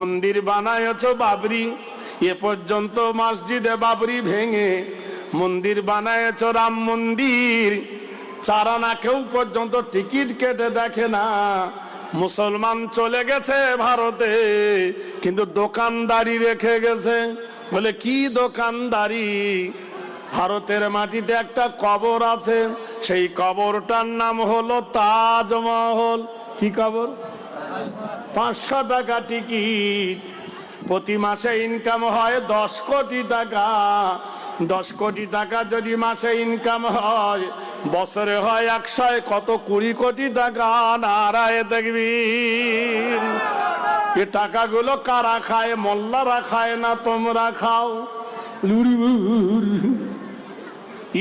মন্দির বানায়ছো বাবরি, এ পর্যন্ত মসজিদে বাবরি ভেঙে মন্দির বানায়ছো রাম মন্দির, চারানা কেউ পর্যন্ত টিকিট কেটে দেখে না। মুসলমান চলে গেছে ভারতে, কিন্তু দোকানদারি রেখে গেছে। বলে কি দোকানদারি? ভারতের মাটিতে একটা কবর আছে, সেই কবরটার নাম হলো তাজমহল। কি কবর? 500 টাকা টিকিট। প্রতি মাসে ইনকাম হয় 10 কোটি টাকা। 10 কোটি টাকা যদি মাসে ইনকাম হয়, বছরে হয় 100, কত 20 কোটি টাকা। নারায়ে তাকবীর। এ টাকাগুলো কারা খায়? মোল্লারা খায় না, তোমরা খাও।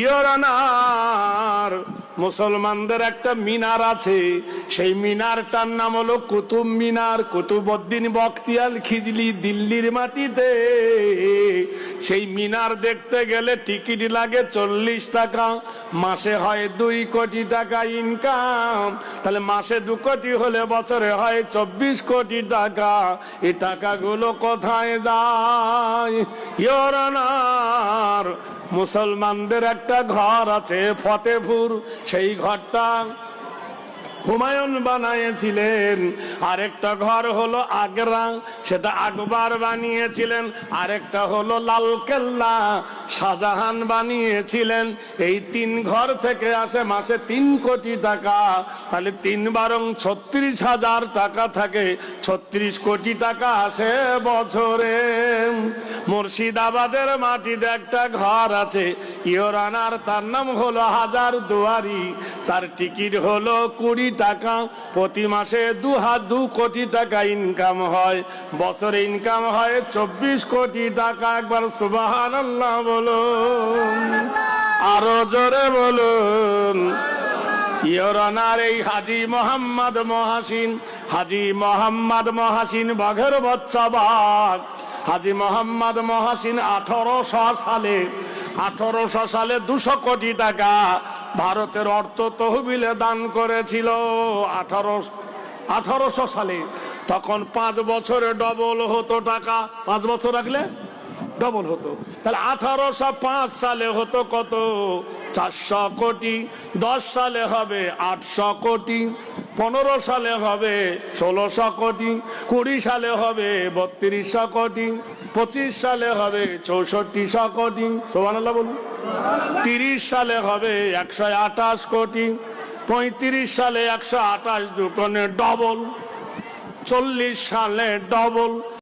ইয়োরানার মুসলমানদের একটা মিনার আছে, সেই মিনারটার নাম হলো কুতুব মিনার। কুতুবউদ্দিন বখতিয়ার খিজলি দিল্লির মাটিতে। সেই মিনার দেখতে গেলে টিকিট লাগে 40 টাকা। মাসে হয় 2 কোটি টাকা ইনকাম। তাহলে মাসে 2 কোটি হলে বছরে হয় 24 কোটি টাকা। এই টাকাগুলো কোথায় যায়? ইয়োরানার মুসলমানদের একটা ঘর আছে ফতেপুর, সেই ঘরটা হুমায়ুন বানিয়েছিলেন। আরেকটা ঘর হলো আগ্রা, সেটা আকবর বানিয়েছিলেন। আরেকটা হলো লালকেল্লা, শাহজাহান বানিয়েছিলেন। এই 3 ঘর থেকে আসে মাসে 3 কোটি টাকা। তাহলে 3 বারং 36,000 টাকা থাকে, 36 কোটি টাকা আসে বছরে। মুর্শিদাবাদের মাটিতে একটা ঘর আছে ইয়োরানার, তার নাম হলো হাজার দুয়ারি। তার টিকিট হলো 20 টাকা। প্রতি মাসে 2 কোটি টাকা ইনকাম হয়, বছরে ইনকাম হয় 24 কোটি টাকা। একবার সুবহানাল্লাহ বলুন, আরো জোরে বলুন। ইয়োরানার এই হাজী মোহাম্মদ মহাসিন, হাজী মোহাম্মদ মহাসিন বাঘের বাচ্চা বাঘ। হাজী মোহাম্মদ মহাসিন 1800 সালে 200 কোটি টাকা ভারতের অর্থ তহবিলে দান করেছিল। 1800 সালে। তখন 5 বছরে ডবল হতো টাকা। 5 বছর রাখলে ডবল হতো। তাহলে 1805 সালে হতো কত? 400 কোটি। 10 সালে হবে 800 কোটি। 15 সালে হবে 1600 কোটি। 20 সালে হবে 3200 কোটি। 25 সালে হবে 6400 কোটি। সুবহানাল্লাহ বলুন। 30 সালে হবে 128 কোটি। 35 সালে 128 দুগুণে ডবল। 40 সালে ডবল।